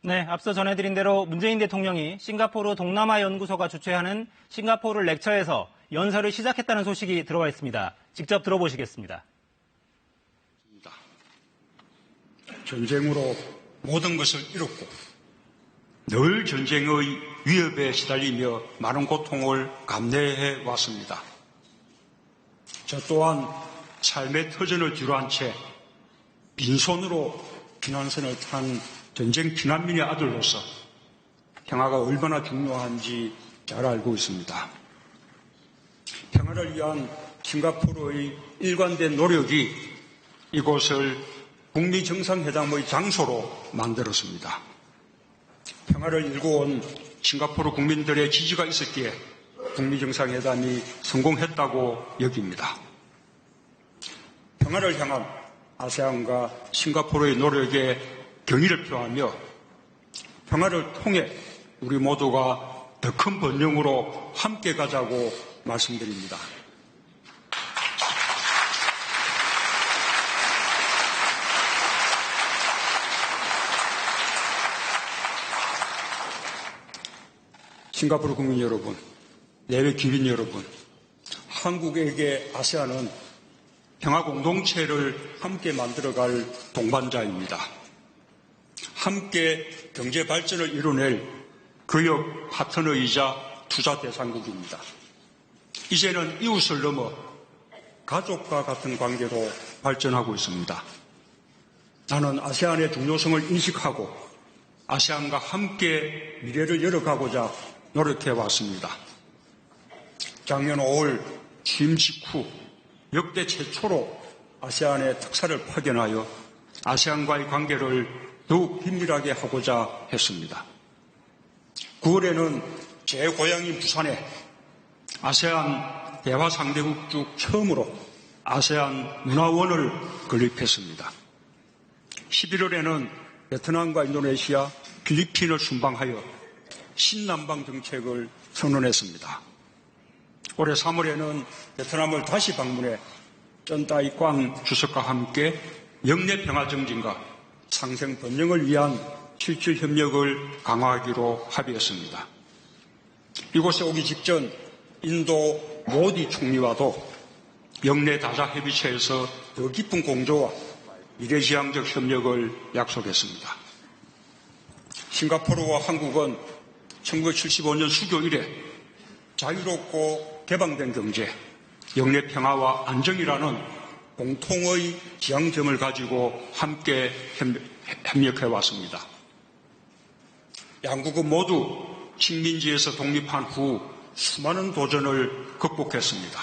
네, 앞서 전해드린 대로 문재인 대통령이 싱가포르 동남아 연구소가 주최하는 싱가포르 렉처에서 연설을 시작했다는 소식이 들어와 있습니다. 직접 들어보시겠습니다. 전쟁으로 모든 것을 잃었고 늘 전쟁의 위협에 시달리며 많은 고통을 감내해 왔습니다. 저 또한 삶의 터전을 뒤로한 채 빈손으로 피난선을 탄 전쟁 피난민의 아들로서 평화가 얼마나 중요한지 잘 알고 있습니다. 평화를 위한 싱가포르의 일관된 노력이 이곳을 북미 정상회담의 장소로 만들었습니다. 평화를 일궈온 싱가포르 국민들의 지지가 있었기에 북미 정상회담이 성공했다고 여깁니다. 평화를 향한 아세안과 싱가포르의 노력에 경의를 표하며 평화를 통해 우리 모두가 더 큰 번영으로 함께 가자고 말씀드립니다. 싱가포르 국민 여러분, 내외 기민 여러분, 한국에게 아세안은 평화 공동체를 함께 만들어갈 동반자입니다. 함께 경제 발전을 이뤄낼 교역 파트너이자 투자 대상국입니다. 이제는 이웃을 넘어 가족과 같은 관계로 발전하고 있습니다. 나는 아세안의 중요성을 인식하고 아세안과 함께 미래를 열어가고자 노력해 왔습니다. 작년 5월 취임 직후 역대 최초로 아세안의 특사를 파견하여 아세안과의 관계를 더욱 긴밀하게 하고자 했습니다. 9월에는 제 고향인 부산에 아세안 대화 상대국 중 처음으로 아세안 문화원을 건립했습니다. 11월에는 베트남과 인도네시아, 필리핀을 순방하여 신남방 정책을 선언했습니다. 올해 3월에는 베트남을 다시 방문해 쩐따이 꽝 주석과 함께 영내 평화 정진과 상생 번영을 위한 실질 협력을 강화하기로 합의했습니다. 이곳에 오기 직전 인도 모디 총리와도 영내 다자 협의체에서 더 깊은 공조와 미래지향적 협력을 약속했습니다. 싱가포르와 한국은 1975년 수교 이래 자유롭고 개방된 경제, 영내 평화와 안정이라는 공통의 지향점을 가지고 함께 협력해 왔습니다. 양국은 모두 식민지에서 독립한 후 수많은 도전을 극복했습니다.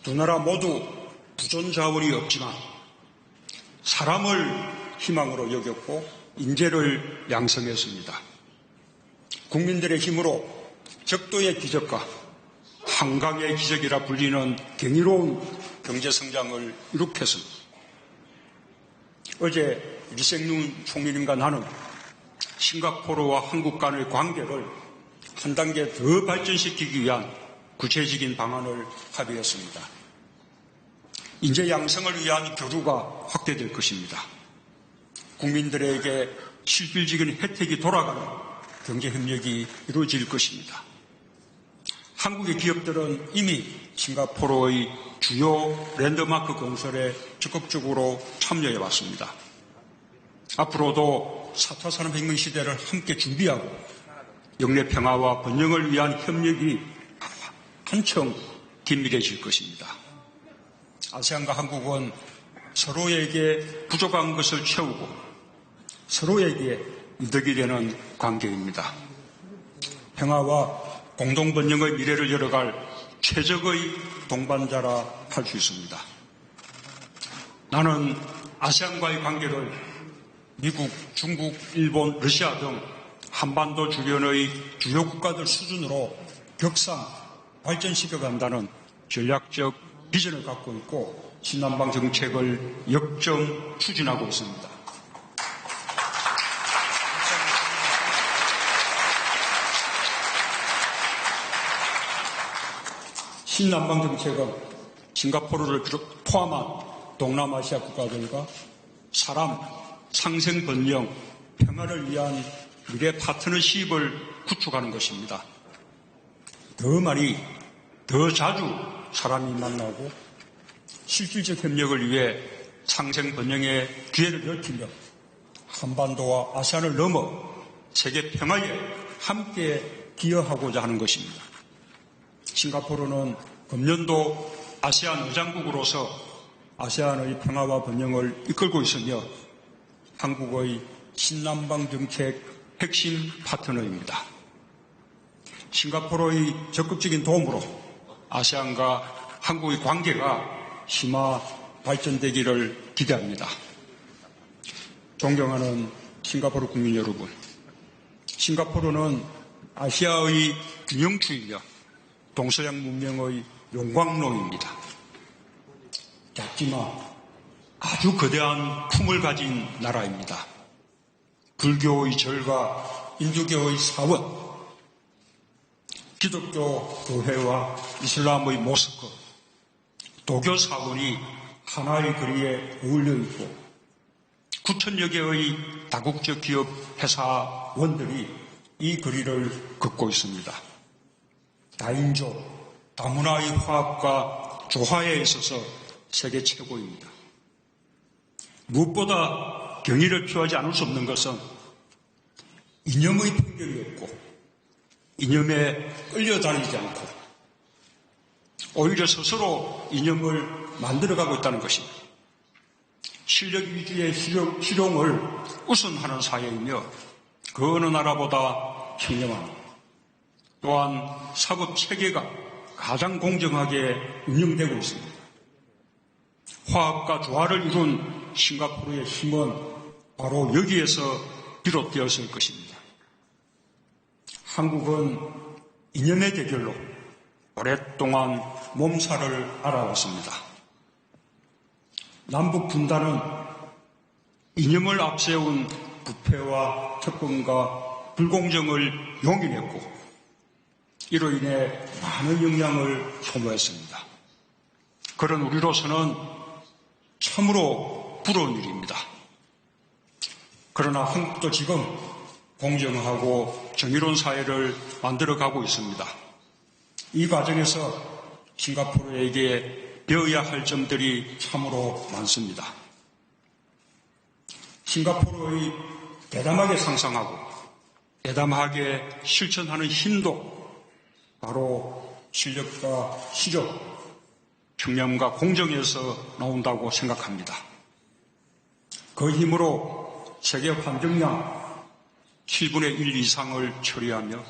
두 나라 모두 부존 자원이 없지만 사람을 희망으로 여겼고 인재를 양성했습니다. 국민들의 힘으로 적도의 기적과 한강의 기적이라 불리는 경이로운 경제성장을 이룩했습니다. 어제 리생룬 총리님과 나는 싱가포르와 한국 간의 관계를 한 단계 더 발전시키기 위한 구체적인 방안을 합의했습니다. 인재 양성을 위한 교류가 확대될 것입니다. 국민들에게 실질적인 혜택이 돌아가는 경제협력이 이루어질 것입니다. 한국의 기업들은 이미 싱가포르의 주요 랜드마크 건설에 적극적으로 참여해 왔습니다. 앞으로도 4차 산업혁명 시대를 함께 준비하고 영내 평화와 번영을 위한 협력이 한층 긴밀해질 것입니다. 아세안과 한국은 서로에게 부족한 것을 채우고 서로에게 이득이 되는 관계입니다. 평화와 공동번영의 미래를 열어갈 최적의 동반자라 할 수 있습니다. 나는 아세안과의 관계를 미국, 중국, 일본, 러시아 등 한반도 주변의 주요 국가들 수준으로 격상 발전시켜간다는 전략적 비전을 갖고 있고 신남방 정책을 역점 추진하고 있습니다. 신남방 정책은 싱가포르를 포함한 동남아시아 국가들과 사람, 상생 번영, 평화를 위한 미래 파트너십을 구축하는 것입니다. 더 많이, 더 자주 사람이 만나고 실질적 협력을 위해 상생 번영의 기회를 넓히며 한반도와 아시안을 넘어 세계 평화에 함께 기여하고자 하는 것입니다. 싱가포르는 금년도 아시안 의장국으로서 아시안의 평화와 번영을 이끌고 있으며 한국의 신남방 정책 핵심 파트너입니다. 싱가포르의 적극적인 도움으로 아시안과 한국의 관계가 심화 발전되기를 기대합니다. 존경하는 싱가포르 국민 여러분, 싱가포르는 아시아의 균형추이며 동서양 문명의 용광로입니다. 작지만 아주 거대한 품을 가진 나라입니다. 불교의 절과 인두교의 사원, 기독교 교회와 이슬람의 모스크, 도교 사원이 하나의 거리에 어울려 있고 9천여 개의 다국적 기업 회사원들이 이 거리를 걷고 있습니다. 다인종, 다문화의 화합과 조화에 있어서 세계 최고입니다. 무엇보다 경의를 표하지 않을 수 없는 것은 이념의 편견이 없고 이념에 끌려다니지 않고 오히려 스스로 이념을 만들어가고 있다는 것입니다. 실력 위주의 실용을 우선하는 사회이며 그 어느 나라보다 현명한 또한 사법 체계가 가장 공정하게 운영되고 있습니다. 화합과 조화를 이룬 싱가포르의 힘은 바로 여기에서 비롯되었을 것입니다. 한국은 이념의 대결로 오랫동안 몸살을 앓아왔습니다. 남북 분단은 이념을 앞세운 부패와 특권과 불공정을 용인했고 이로 인해 많은 영향을 소모했습니다. 그런 우리로서는 참으로 부러운 일입니다. 그러나 한국도 지금 공정하고 정의로운 사회를 만들어가고 있습니다. 이 과정에서 싱가포르에게 배워야 할 점들이 참으로 많습니다. 싱가포르의 대담하게 상상하고 대담하게 실천하는 힘도 바로 실력과 실력, 청렴과 공정에서 나온다고 생각합니다. 그 힘으로 세계 환경량 7분의 1 이상을 처리하며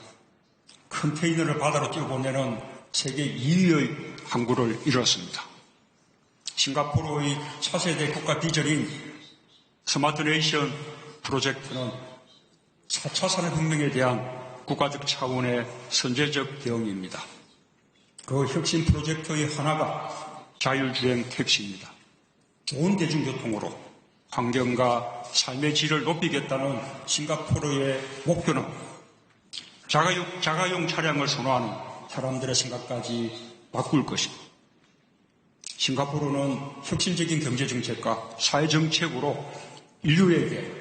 컨테이너를 바다로 띄워보내는 세계 2위의 항구를 이뤘습니다. 싱가포르의 차세대 국가 비전인 스마트 네이션 프로젝트는 4차 산업혁명에 대한 국가적 차원의 선제적 대응입니다. 그 혁신 프로젝트의 하나가 자율주행 택시입니다. 좋은 대중교통으로 환경과 삶의 질을 높이겠다는 싱가포르의 목표는 자가용 차량을 선호하는 사람들의 생각까지 바꿀 것입니다. 싱가포르는 혁신적인 경제정책과 사회정책으로 인류에게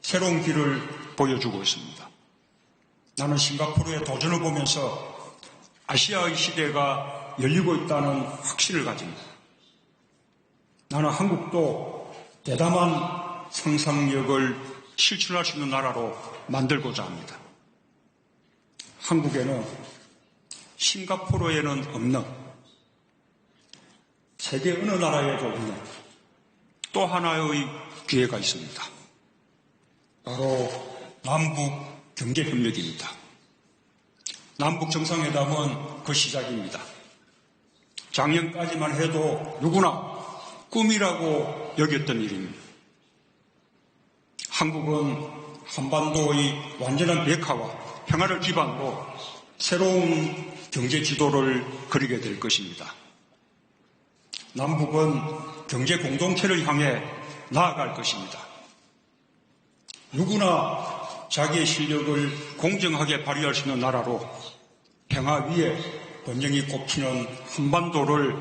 새로운 길을 보여주고 있습니다. 나는 싱가포르의 도전을 보면서 아시아의 시대가 열리고 있다는 확신을 가집니다. 나는 한국도 대담한 상상력을 실천할 수 있는 나라로 만들고자 합니다. 한국에는 싱가포르에는 없는 세계 어느 나라에도 없는 또 하나의 기회가 있습니다. 바로 남북 경제협력입니다. 남북 정상회담은 그 시작입니다. 작년까지만 해도 누구나 꿈이라고 여겼던 일입니다. 한국은 한반도의 완전한 백화와 평화를 기반으로 새로운 경제 지도를 그리게 될 것입니다. 남북은 경제 공동체를 향해 나아갈 것입니다. 누구나 자기의 실력을 공정하게 발휘할 수 있는 나라로 평화 위에 번영이 꼽히는 한반도를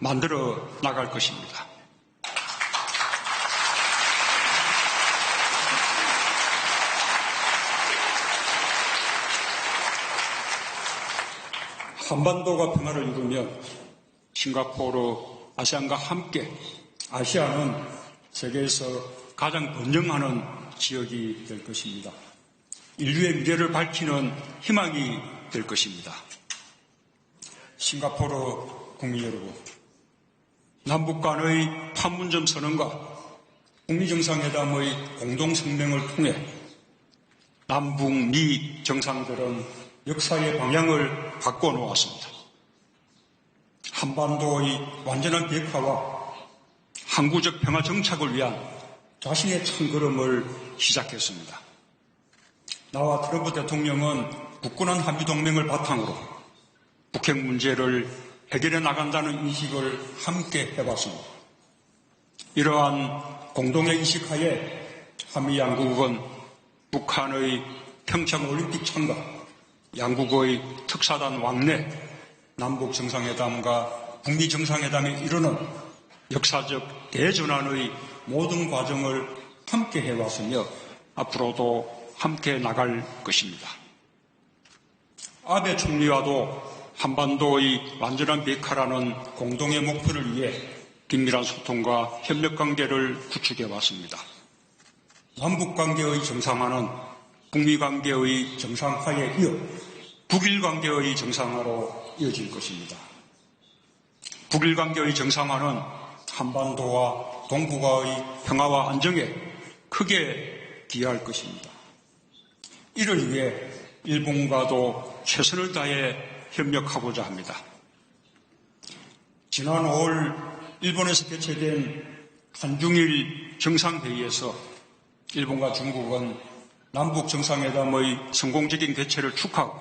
만들어 나갈 것입니다. 한반도가 평화를 이루면 싱가포르, 아세안과 함께 아시아는 세계에서 가장 번영하는 지역이 될 것입니다. 인류의 미래를 밝히는 희망이 될 것입니다. 싱가포르 국민 여러분, 남북 간의 판문점 선언과 북미 정상회담의 공동성명을 통해 남북미 정상들은 역사의 방향을 바꿔놓았습니다. 한반도의 완전한 비핵화와 항구적 평화 정착을 위한 자신의 첫걸음을 시작했습니다. 나와 트럼프 대통령은 굳건한 한미동맹을 바탕으로 북핵 문제를 해결해 나간다는 인식을 함께 해봤습니다. 이러한 공동의 인식하에 한미 양국은 북한의 평창올림픽 참가, 양국의 특사단 왕래, 남북 정상회담과 북미 정상회담에 이르는 역사적 대전환의 모든 과정을 함께 해왔으며 앞으로도 함께 나갈 것입니다. 아베 총리와도 한반도의 완전한 비핵화라는 공동의 목표를 위해 긴밀한 소통과 협력 관계를 구축해 왔습니다. 남북 관계의 정상화는 북미 관계의 정상화에 이어 북일 관계의 정상화로 이어질 것입니다. 북일 관계의 정상화는 한반도와 동북아의 평화와 안정에 크게 기여할 것입니다. 이를 위해 일본과도 최선을 다해 협력하고자 합니다. 지난 5월 일본에서 개최된 한중일 정상회의에서 일본과 중국은 남북 정상회담의 성공적인 개최를 축하하고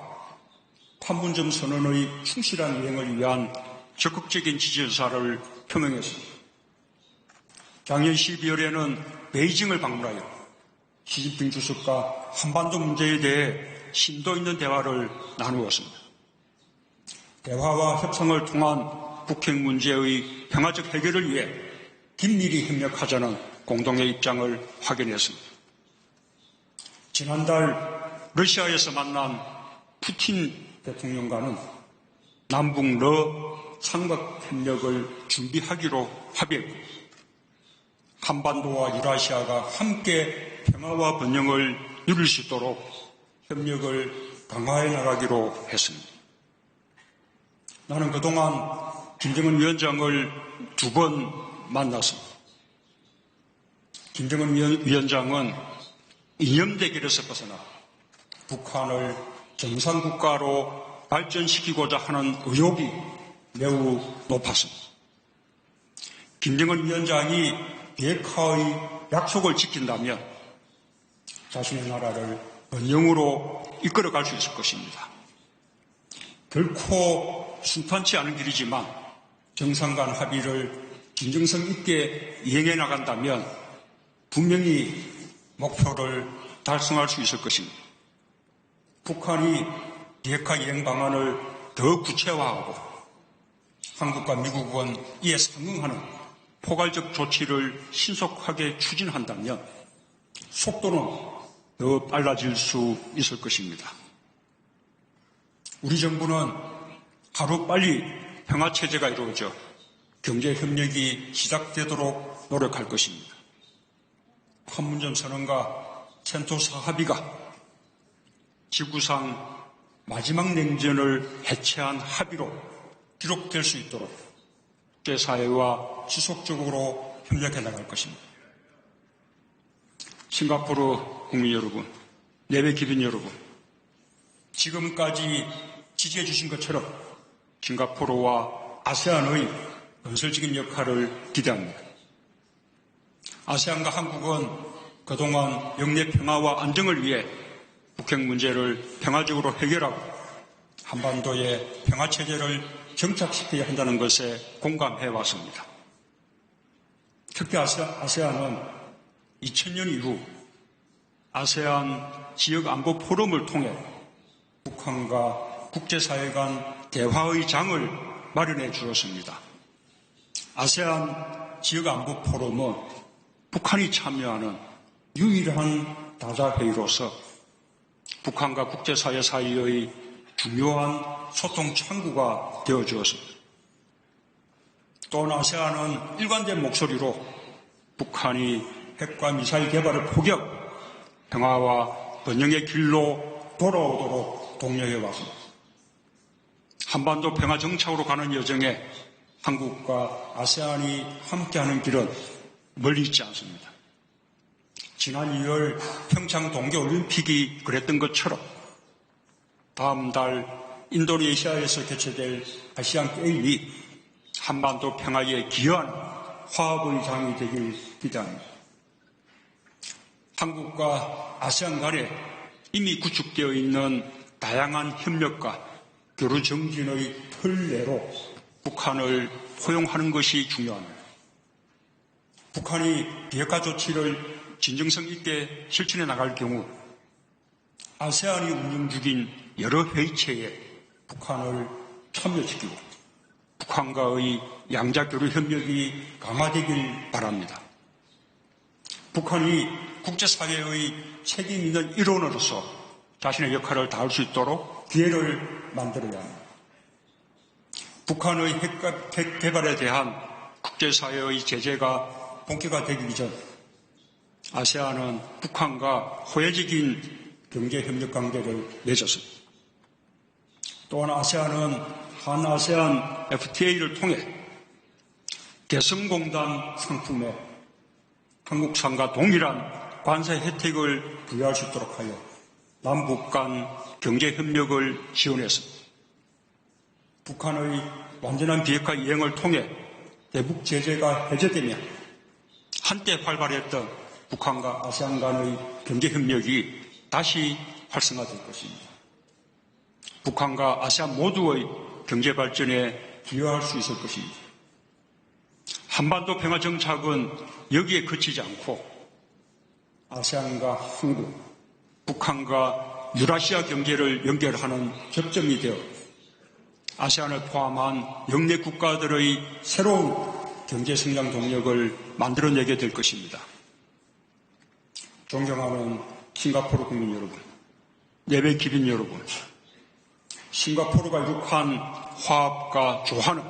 판문점 선언의 충실한 이행을 위한 적극적인 지지 의사를 표명했습니다. 작년 12월에는 베이징을 방문하여 시진핑 주석과 한반도 문제에 대해 심도 있는 대화를 나누었습니다. 대화와 협상을 통한 북핵 문제의 평화적 해결을 위해 긴밀히 협력하자는 공동의 입장을 확인했습니다. 지난달 러시아에서 만난 푸틴 대통령과는 남북러 삼각 협력을 준비하기로 합의했고 한반도와 유라시아가 함께 평화와 번영을 누릴 수 있도록 협력을 강화해 나가기로 했습니다. 나는 그동안 김정은 위원장을 2번 만났습니다. 김정은 위원장은 이념 대결에서 벗어나 북한을 정상국가로 발전시키고자 하는 의욕이 매우 높았습니다. 김정은 위원장이 비핵화의 약속을 지킨다면 자신의 나라를 번영으로 이끌어갈 수 있을 것입니다. 결코 순탄치 않은 길이지만 정상 간 합의를 진정성 있게 이행해 나간다면 분명히 목표를 달성할 수 있을 것입니다. 북한이 비핵화 이행 방안을 더 구체화하고 한국과 미국은 이에 상응하는 포괄적 조치를 신속하게 추진한다면 속도는 더 빨라질 수 있을 것입니다. 우리 정부는 하루빨리 평화체제가 이루어져 경제협력이 시작되도록 노력할 것입니다. 판문점 선언과 센토사 합의가 지구상 마지막 냉전을 해체한 합의로 기록될 수 있도록 국제사회와 지속적으로 협력해 나갈 것입니다. 싱가포르 국민 여러분, 내외 기빈 여러분, 지금까지 지지해 주신 것처럼 싱가포르와 아세안의 건설적인 역할을 기대합니다. 아세안과 한국은 그동안 영내 평화와 안정을 위해 북핵 문제를 평화적으로 해결하고 한반도의 평화체제를 정착시켜야 한다는 것에 공감해 왔습니다. 특히 아세안은 2000년 이후 아세안 지역 안보 포럼을 통해 북한과 국제사회 간 대화의 장을 마련해 주었습니다. 아세안 지역 안보 포럼은 북한이 참여하는 유일한 다자회의로서 북한과 국제사회 사이의 중요한 소통 창구가 되어주었습니다. 또한 아세안은 일관된 목소리로 북한이 핵과 미사일 개발을 포기하고 평화와 번영의 길로 돌아오도록 독려해 왔습니다. 한반도 평화 정착으로 가는 여정에 한국과 아세안이 함께하는 길은 멀리 있지 않습니다. 지난 2월 평창 동계올림픽이 그랬던 것처럼 다음 달 인도네시아에서 개최될 아시안 게임이 한반도 평화에 기여한 화합의 장이 되길 기대합니다. 한국과 아세안 간에 이미 구축되어 있는 다양한 협력과 교류 정진의 틀 내로 북한을 포용하는 것이 중요합니다. 북한이 비핵화 조치를 진정성 있게 실천해 나갈 경우 아세안이 운영 중인 여러 회의체에 북한을 참여시키고 북한과의 양자교류 협력이 강화되길 바랍니다. 북한이 국제사회의 책임 있는 일원으로서 자신의 역할을 다할 수 있도록 기회를 만들어야 합니다. 북한의 핵 개발에 대한 국제사회의 제재가 본격화되기 전 아세안은 북한과 호혜적인 경제협력 관계를 맺었습니다. 또한 아세안은 한아세안 FTA를 통해 개성공단 상품에 한국산과 동일한 관세 혜택을 부여할 수 있도록 하여 남북 간 경제협력을 지원했습니다. 북한의 완전한 비핵화 이행을 통해 대북 제재가 해제되면 한때 활발했던 북한과 아세안 간의 경제협력이 다시 활성화될 것입니다. 북한과 아세안 모두의 경제발전에 기여할 수 있을 것입니다. 한반도 평화 정착은 여기에 그치지 않고 아세안과 한국, 북한과 유라시아 경제를 연결하는 접점이 되어 아세안을 포함한 영내 국가들의 새로운 경제성장 동력을 만들어내게 될 것입니다. 존경하는 싱가포르 국민 여러분, 예배 기빈 여러분, 싱가포르가 이룩한 화합과 조화는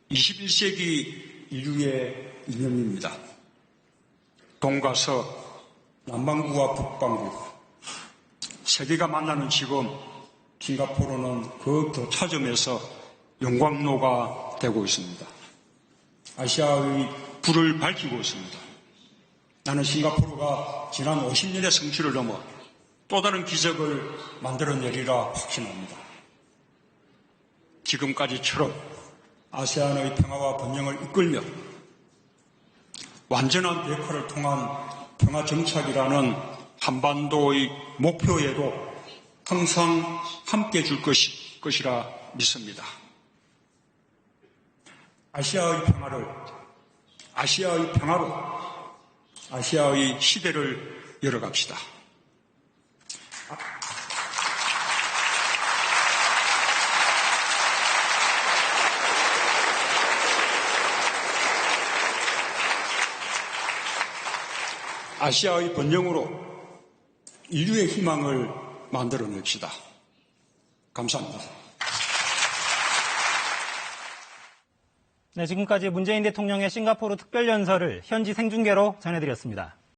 21세기 인류의 이념입니다. 동과 서, 남반구와 북반구, 세계가 만나는 지금 싱가포르는 그 교차점에서 영광로가 되고 있습니다. 아시아의 불을 밝히고 있습니다. 나는 싱가포르가 지난 50년의 성취를 넘어 또 다른 기적을 만들어내리라 확신합니다. 지금까지처럼 아세안의 평화와 번영을 이끌며 완전한 비핵화를 통한 평화 정착이라는 한반도의 목표에도 항상 함께 줄 것이라 믿습니다. 아시아의 평화로 아시아의 시대를 열어갑시다. 아시아의 번영으로 인류의 희망을 만들어냅시다. 감사합니다. 네, 지금까지 문재인 대통령의 싱가포르 특별연설을 현지 생중계로 전해드렸습니다.